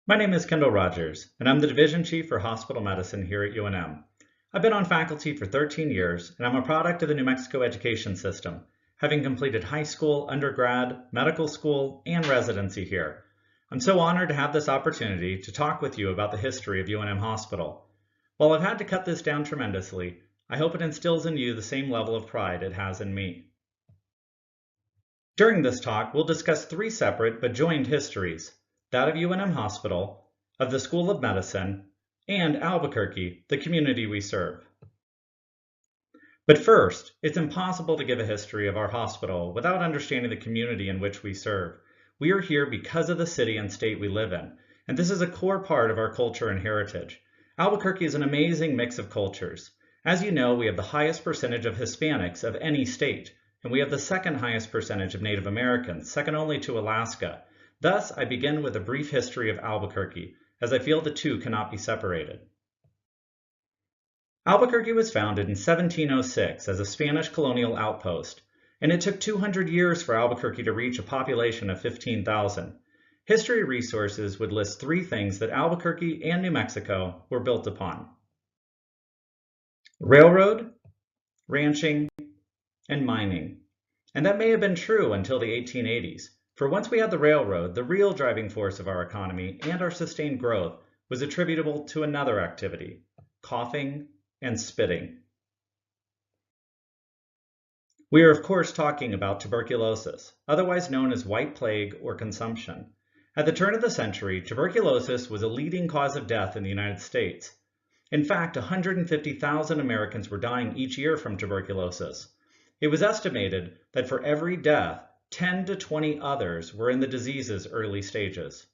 My name is Kendall Rogers, and I'm the Division Chief for Hospital Medicine here at UNM. I've been on faculty for 13 years, and I'm a product of the New Mexico education system, having completed high school, undergrad, medical school, and residency here. I'm so honored to have this opportunity to talk with you about the history of UNM Hospital. While I've had to cut this down tremendously, I hope it instills in you the same level of pride it has in me. During this talk, we'll discuss three separate but joined histories: that of UNM Hospital, of the School of Medicine, and Albuquerque, the community we serve. But first, it's impossible to give a history of our hospital without understanding the community in which we serve. We are here because of the city and state we live in, and this is a core part of our culture and heritage. Albuquerque is an amazing mix of cultures. As you know, we have the highest percentage of Hispanics of any state, and we have the second highest percentage of Native Americans, second only to Alaska. Thus, I begin with a brief history of Albuquerque, as I feel the two cannot be separated. Albuquerque was founded in 1706 as a Spanish colonial outpost, and it took 200 years for Albuquerque to reach a population of 15,000. History resources would list three things that Albuquerque and New Mexico were built upon: railroad, ranching, and mining. And that may have been true until the 1880s. For once we had the railroad, the real driving force of our economy and our sustained growth was attributable to another activity: coughing and spitting. We are of course talking about tuberculosis, otherwise known as white plague or consumption. At the turn of the century, tuberculosis was a leading cause of death in the United States. In fact, 150,000 Americans were dying each year from tuberculosis. It was estimated that for every death, 10 to 20 others were in the disease's early stages.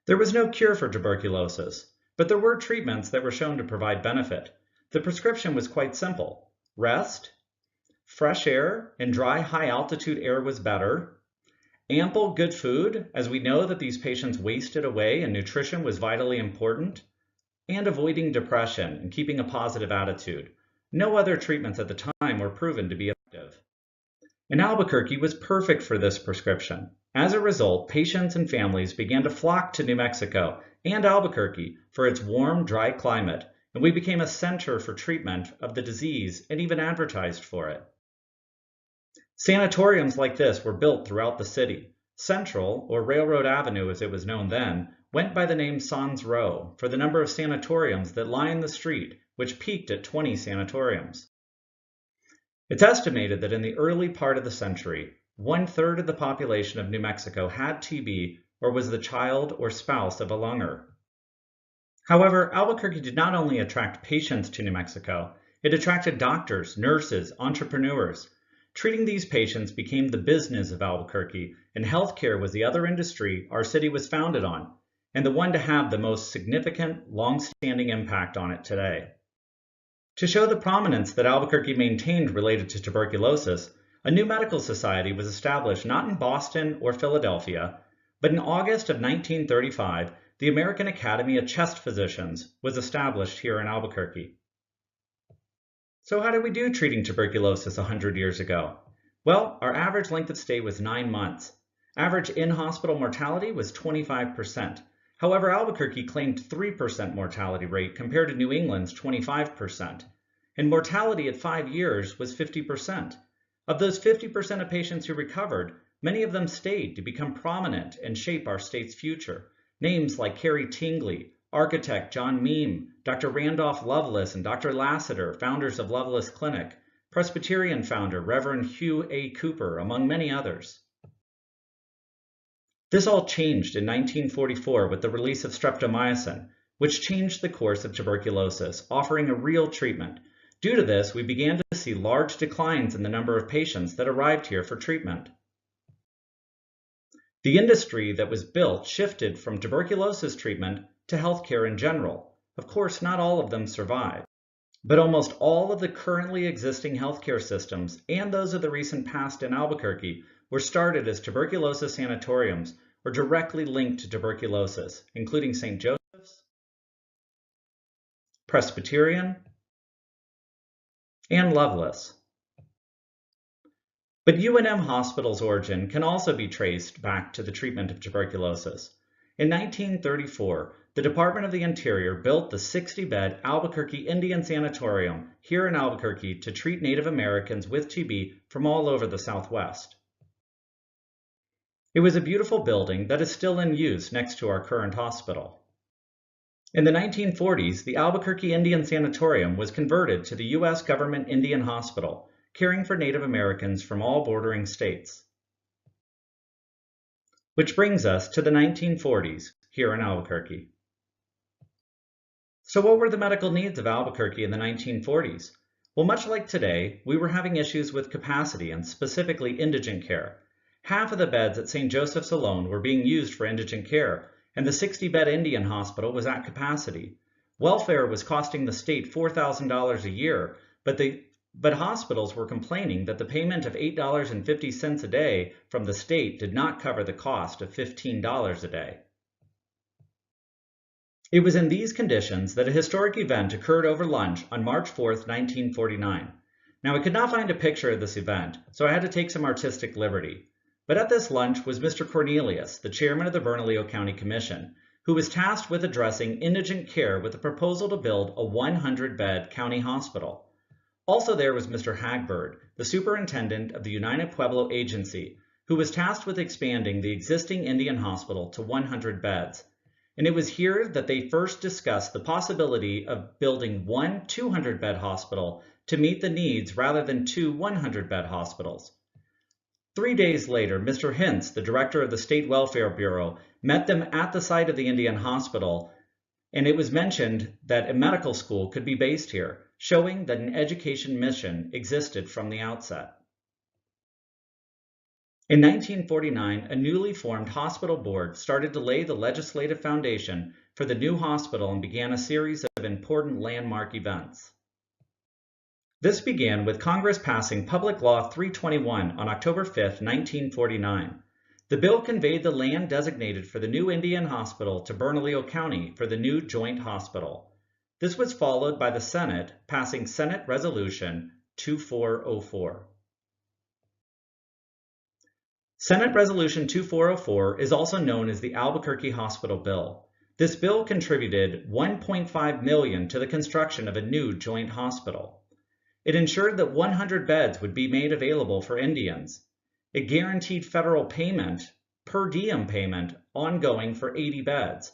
There was no cure for tuberculosis, but there were treatments that were shown to provide benefit. The prescription was quite simple: rest, fresh air, and dry high-altitude air was better, ample good food, as we know that these patients wasted away and nutrition was vitally important, and avoiding depression and keeping a positive attitude. No other treatments at the time were proven to be effective. And Albuquerque was perfect for this prescription. As a result, patients and families began to flock to New Mexico and Albuquerque for its warm, dry climate, and we became a center for treatment of the disease and even advertised for it. Sanatoriums like this were built throughout the city. Central, or Railroad Avenue as it was known then, went by the name Sans Row for the number of sanatoriums that lined the street, which peaked at 20 sanatoriums. It's estimated that in the early part of the century, 1/3 of the population of New Mexico had TB or was the child or spouse of a lunger. However, Albuquerque did not only attract patients to New Mexico, it attracted doctors, nurses, entrepreneurs. Treating these patients became the business of Albuquerque, and healthcare was the other industry our city was founded on, and the one to have the most significant, long-standing impact on it today. To show the prominence that Albuquerque maintained related to tuberculosis, a new medical society was established not in Boston or Philadelphia, but in August of 1935, the American Academy of Chest Physicians was established here in Albuquerque. So how did we do treating tuberculosis 100 years ago? Well, our average length of stay was 9 months. Average in-hospital mortality was 25%. However, Albuquerque claimed 3% mortality rate compared to New England's 25%. And mortality at 5 years was 50%. Of those 50% of patients who recovered, many of them stayed to become prominent and shape our state's future. Names like Carrie Tingley, architect John Meem, Dr. Randolph Lovelace, and Dr. Lassiter, founders of Lovelace Clinic, Presbyterian founder Reverend Hugh A. Cooper, among many others. This all changed in 1944 with the release of streptomycin, which changed the course of tuberculosis, offering a real treatment. Due to this, we began to see large declines in the number of patients that arrived here for treatment. The industry that was built shifted from tuberculosis treatment to healthcare in general. Of course, not all of them survived, but almost all of the currently existing healthcare systems and those of the recent past in Albuquerque were started as tuberculosis sanatoriums or directly linked to tuberculosis, including St. Joseph's, Presbyterian, and Lovelace. But UNM Hospital's origin can also be traced back to the treatment of tuberculosis. In 1934, the Department of the Interior built the 60-bed Albuquerque Indian Sanatorium here in Albuquerque to treat Native Americans with TB from all over the Southwest. It was a beautiful building that is still in use next to our current hospital. In the 1940s, the Albuquerque Indian Sanatorium was converted to the U.S. Government Indian Hospital, caring for Native Americans from all bordering states. Which brings us to the 1940s here in Albuquerque. So what were the medical needs of Albuquerque in the 1940s? Well, much like today, we were having issues with capacity and specifically indigent care. Half of the beds at St. Joseph's alone were being used for indigent care, and the 60-bed Indian hospital was at capacity. Welfare was costing the state $4,000 a year, but hospitals were complaining that the payment of $8.50 a day from the state did not cover the cost of $15 a day. It was in these conditions that a historic event occurred over lunch on March 4, 1949. Now, I could not find a picture of this event, so I had to take some artistic liberty. But at this lunch was Mr. Cornelius, the chairman of the Bernalillo County Commission, who was tasked with addressing indigent care with a proposal to build a 100-bed county hospital. Also there was Mr. Hagbird, the superintendent of the United Pueblo Agency, who was tasked with expanding the existing Indian hospital to 100 beds. And it was here that they first discussed the possibility of building one 200-bed hospital to meet the needs rather than two 100-bed hospitals. 3 days later, Mr. Hintz, the director of the State Welfare Bureau, met them at the site of the Indian Hospital, and it was mentioned that a medical school could be based here, showing that an education mission existed from the outset. In 1949, a newly formed hospital board started to lay the legislative foundation for the new hospital and began a series of important landmark events. This began with Congress passing Public Law 321 on October 5, 1949. The bill conveyed the land designated for the new Indian Hospital to Bernalillo County for the new joint hospital. This was followed by the Senate passing Senate Resolution 2404. Senate Resolution 2404 is also known as the Albuquerque Hospital Bill. This bill contributed $1.5 million to the construction of a new joint hospital. It ensured that 100 beds would be made available for Indians. It guaranteed federal payment, per diem payment, ongoing for 80 beds.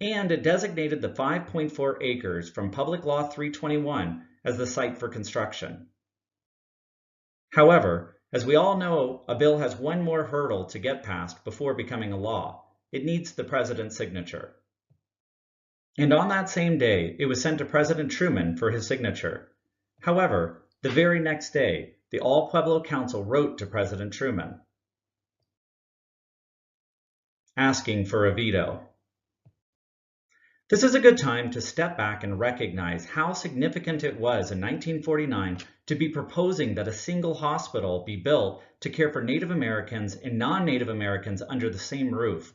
And it designated the 5.4 acres from Public Law 321 as the site for construction. However, as we all know, a bill has one more hurdle to get past before becoming a law. It needs the president's signature. And on that same day, it was sent to President Truman for his signature. However, the very next day, the All Pueblo Council wrote to President Truman, asking for a veto. This is a good time to step back and recognize how significant it was in 1949 to be proposing that a single hospital be built to care for Native Americans and non-Native Americans under the same roof.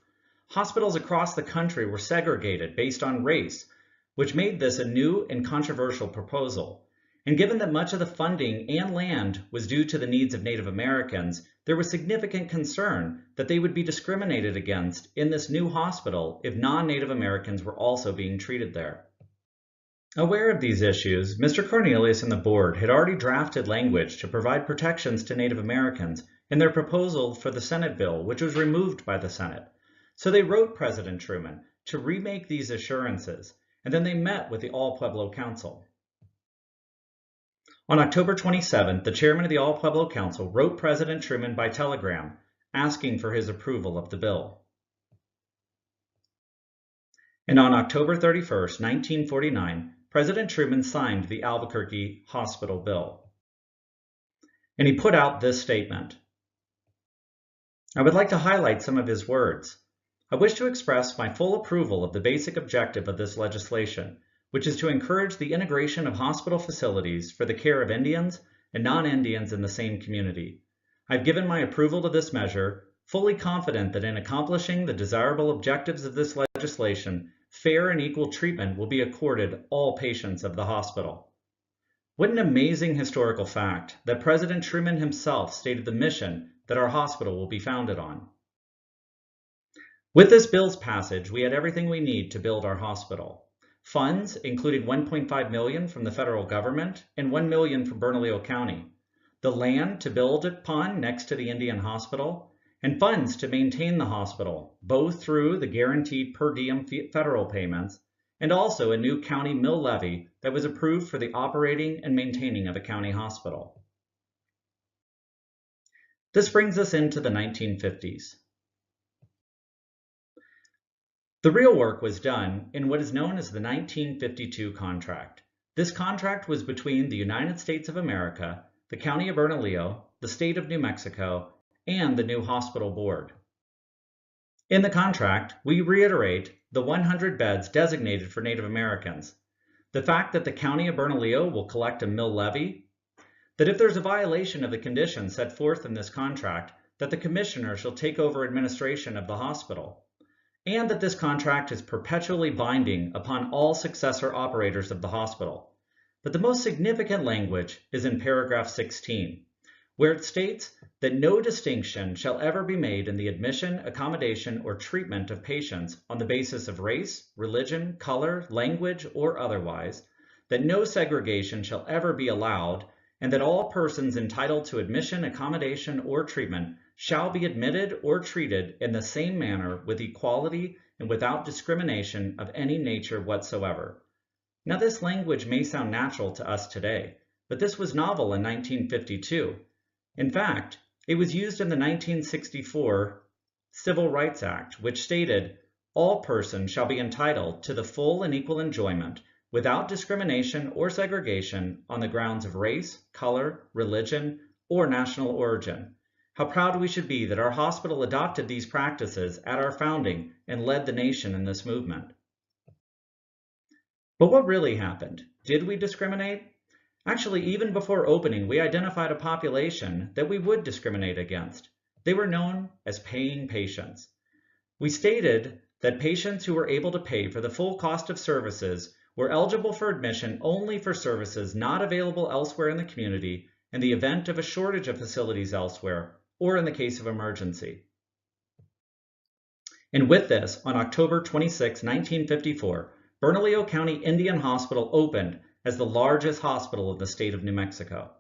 Hospitals across the country were segregated based on race, which made this a new and controversial proposal. And given that much of the funding and land was due to the needs of Native Americans, there was significant concern that they would be discriminated against in this new hospital if non-Native Americans were also being treated there. Aware of these issues, Mr. Cornelius and the board had already drafted language to provide protections to Native Americans in their proposal for the Senate bill, which was removed by the Senate. So they wrote President Truman to remake these assurances, and then they met with the All Pueblo Council. On October 27th, the chairman of the All Pueblo Council wrote President Truman by telegram, asking for his approval of the bill. And on October 31st, 1949, President Truman signed the Albuquerque Hospital Bill. And he put out this statement. I would like to highlight some of his words. I wish to express my full approval of the basic objective of this legislation, which is to encourage the integration of hospital facilities for the care of Indians and non-Indians in the same community. I've given my approval to this measure, fully confident that in accomplishing the desirable objectives of this legislation, fair and equal treatment will be accorded all patients of the hospital. What an amazing historical fact that President Truman himself stated the mission that our hospital will be founded on. With this bill's passage, we had everything we need to build our hospital. Funds included $1.5 million from the federal government and $1 million from Bernalillo County, the land to build upon next to the Indian Hospital, and funds to maintain the hospital, both through the guaranteed per diem federal payments and also a new county mill levy that was approved for the operating and maintaining of a county hospital. This brings us into the 1950s. The real work was done in what is known as the 1952 contract. This contract was between the United States of America, the County of Bernalillo, the State of New Mexico, and the new hospital board. In the contract, we reiterate the 100 beds designated for Native Americans, the fact that the County of Bernalillo will collect a mill levy, that if there's a violation of the conditions set forth in this contract, that the commissioner shall take over administration of the hospital, and that this contract is perpetually binding upon all successor operators of the hospital. But the most significant language is in paragraph 16, where it states that no distinction shall ever be made in the admission, accommodation, or treatment of patients on the basis of race, religion, color, language, or otherwise, that no segregation shall ever be allowed, and that all persons entitled to admission, accommodation, or treatment shall be admitted or treated in the same manner with equality and without discrimination of any nature whatsoever. Now, this language may sound natural to us today, but this was novel in 1952. In fact, it was used in the 1964 Civil Rights Act, which stated, "All persons shall be entitled to the full and equal enjoyment without discrimination or segregation on the grounds of race, color, religion, or national origin." How proud we should be that our hospital adopted these practices at our founding and led the nation in this movement. But what really happened? Did we discriminate? Actually, even before opening, we identified a population that we would discriminate against. They were known as paying patients. We stated that patients who were able to pay for the full cost of services were eligible for admission only for services not available elsewhere in the community in the event of a shortage of facilities elsewhere, or in the case of emergency. And with this, on October 26, 1954, Bernalillo County Indian Hospital opened as the largest hospital of the state of New Mexico.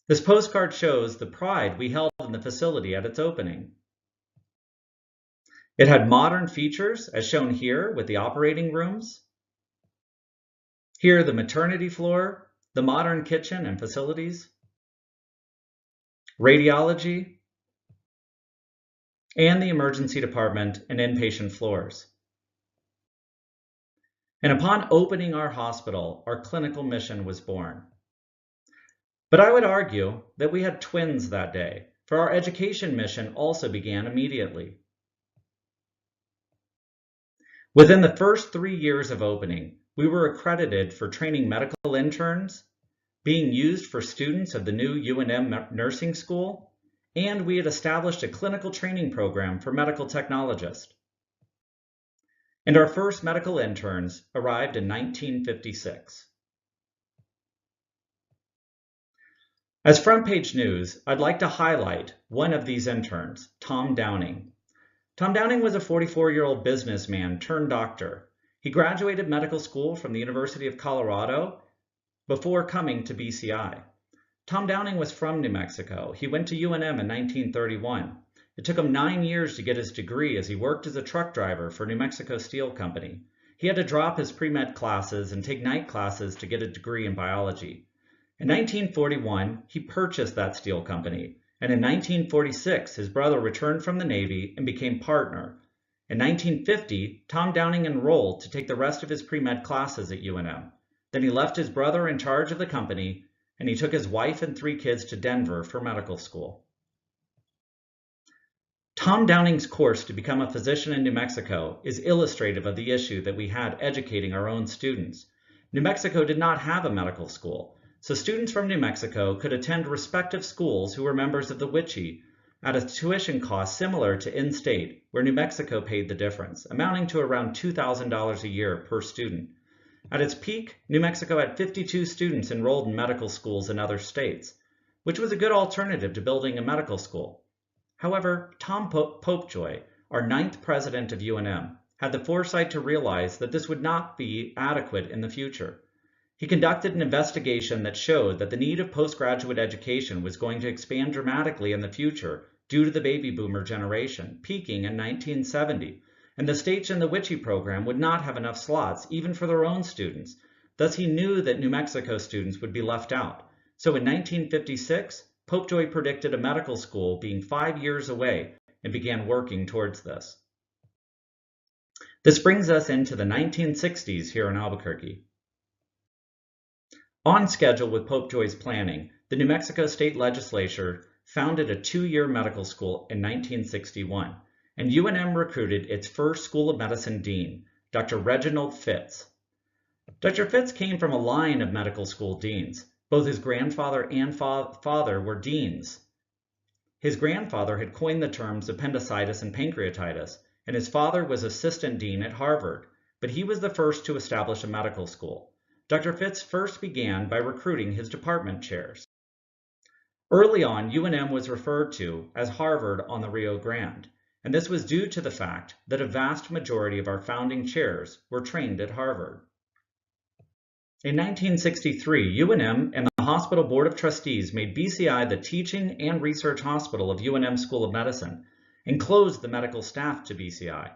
This postcard shows the pride we held in the facility at its opening. It had modern features, as shown here with the operating rooms. Here, the maternity floor, the modern kitchen and facilities, radiology, and the emergency department and inpatient floors. And upon opening our hospital, our clinical mission was born. But I would argue that we had twins that day, for our education mission also began immediately. Within the first 3 years of opening, we were accredited for training medical interns, being used for students of the new UNM nursing school, and we had established a clinical training program for medical technologists. And our first medical interns arrived in 1956. As front page news, I'd like to highlight one of these interns, Tom Downing. Tom Downing was a 44-year-old businessman turned doctor. He graduated medical school from the University of Colorado before coming to BCI. Tom Downing was from New Mexico. He went to UNM in 1931. It took him 9 years to get his degree as he worked as a truck driver for New Mexico Steel Company. He had to drop his pre-med classes and take night classes to get a degree in biology. In 1941, he purchased that steel company, and in 1946, his brother returned from the Navy and became partner. In 1950, Tom Downing enrolled to take the rest of his pre-med classes at UNM. Then he left his brother in charge of the company, and he took his wife and 3 kids to Denver for medical school. Tom Downing's course to become a physician in New Mexico is illustrative of the issue that we had educating our own students. New Mexico did not have a medical school, so students from New Mexico could attend respective schools who were members of the WICHE at a tuition cost similar to in-state, where New Mexico paid the difference, amounting to around $2,000 a year per student. At its peak, New Mexico had 52 students enrolled in medical schools in other states, which was a good alternative to building a medical school. However, Tom Popejoy, our 9th president of UNM, had the foresight to realize that this would not be adequate in the future. He conducted an investigation that showed that the need of postgraduate education was going to expand dramatically in the future due to the baby boomer generation, peaking in 1970, and the states in the WICHE program would not have enough slots even for their own students. Thus, he knew that New Mexico students would be left out. So in 1956, Popejoy predicted a medical school being 5 years away and began working towards this. This brings us into the 1960s here in Albuquerque. On schedule with Popejoy's planning, the New Mexico State Legislature founded a 2-year medical school in 1961, and UNM recruited its first School of Medicine dean, Dr. Reginald Fitz. Dr. Fitz came from a line of medical school deans. Both his grandfather and father were deans. His grandfather had coined the terms appendicitis and pancreatitis, and his father was assistant dean at Harvard, but he was the first to establish a medical school. Dr. Fitz first began by recruiting his department chairs. Early on, UNM was referred to as Harvard on the Rio Grande, and this was due to the fact that a vast majority of our founding chairs were trained at Harvard. In 1963, UNM and the Hospital Board of Trustees made BCI the teaching and research hospital of UNM School of Medicine and closed the medical staff to BCI.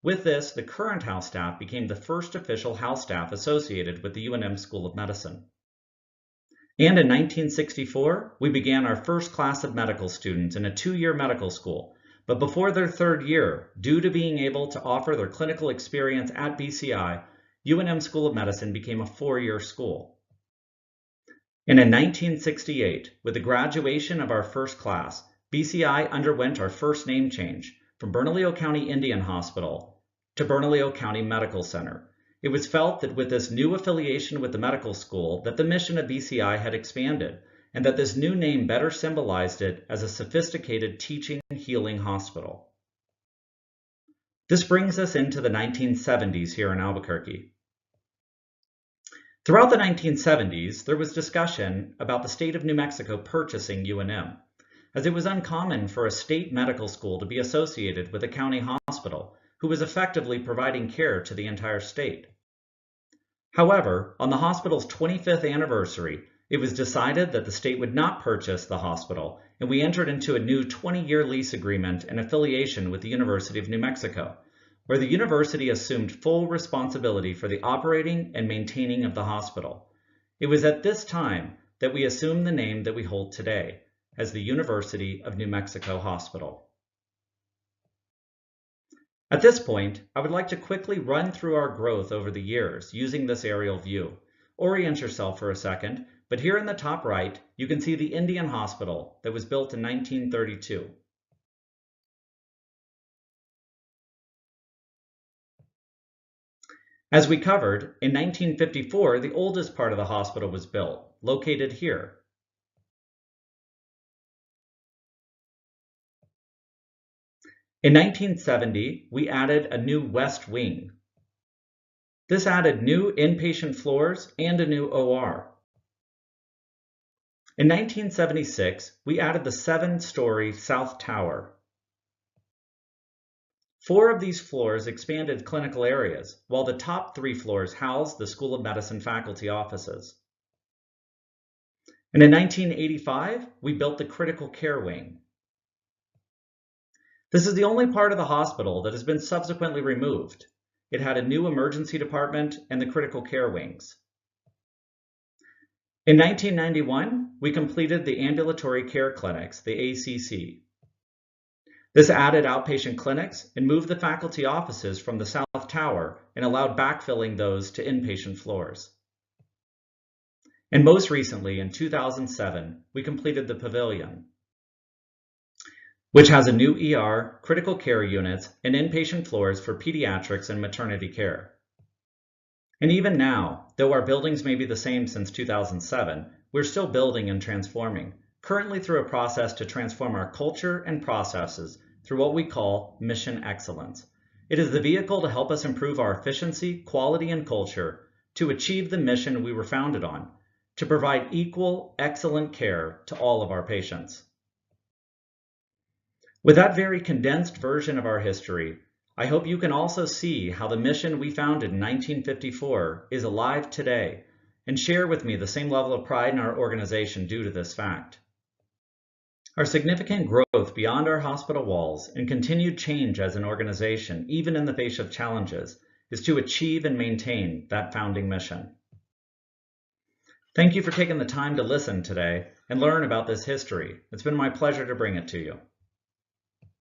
With this, the current house staff became the first official house staff associated with the UNM School of Medicine. And in 1964, we began our first class of medical students in a 2-year medical school. But before their 3rd year, due to being able to offer their clinical experience at BCI, UNM School of Medicine became a 4-year school. And in 1968, with the graduation of our first class, BCI underwent our first name change from Bernalillo County Indian Hospital to Bernalillo County Medical Center. It was felt that with this new affiliation with the medical school that the mission of BCI had expanded, and that this new name better symbolized it as a sophisticated teaching and healing hospital. This brings us into the 1970s here in Albuquerque. Throughout the 1970s, there was discussion about the state of New Mexico purchasing UNM, as it was uncommon for a state medical school to be associated with a county hospital who was effectively providing care to the entire state. However, on the hospital's 25th anniversary, it was decided that the state would not purchase the hospital, and we entered into a new 20-year lease agreement and affiliation with the University of New Mexico, where the university assumed full responsibility for the operating and maintaining of the hospital. It was at this time that we assumed the name that we hold today, as the University of New Mexico Hospital. At this point, I would like to quickly run through our growth over the years using this aerial view. Orient yourself for a second, but here in the top right, you can see the Indian Hospital that was built in 1932. As we covered, in 1954, the oldest part of the hospital was built, located here. In 1970, we added a new west wing. This added new inpatient floors and a new OR. In 1976, we added the 7-story South Tower. 4 of these floors expanded clinical areas, while the top 3 floors housed the School of Medicine faculty offices. And in 1985, we built the critical care wing. This is the only part of the hospital that has been subsequently removed. It had a new emergency department and the critical care wings. In 1991, we completed the ambulatory care clinics, the ACC. This added outpatient clinics and moved the faculty offices from the South Tower and allowed backfilling those to inpatient floors. And most recently, in 2007, we completed the pavilion, which has a new ER, critical care units, and inpatient floors for pediatrics and maternity care. And even now, though our buildings may be the same since 2007, we're still building and transforming, currently through a process to transform our culture and processes through what we call Mission Excellence. It is the vehicle to help us improve our efficiency, quality, and culture to achieve the mission we were founded on, to provide equal, excellent care to all of our patients. With that very condensed version of our history, I hope you can also see how the mission we founded in 1954 is alive today, and share with me the same level of pride in our organization due to this fact. Our significant growth beyond our hospital walls and continued change as an organization, even in the face of challenges, is to achieve and maintain that founding mission. Thank you for taking the time to listen today and learn about this history. It's been my pleasure to bring it to you.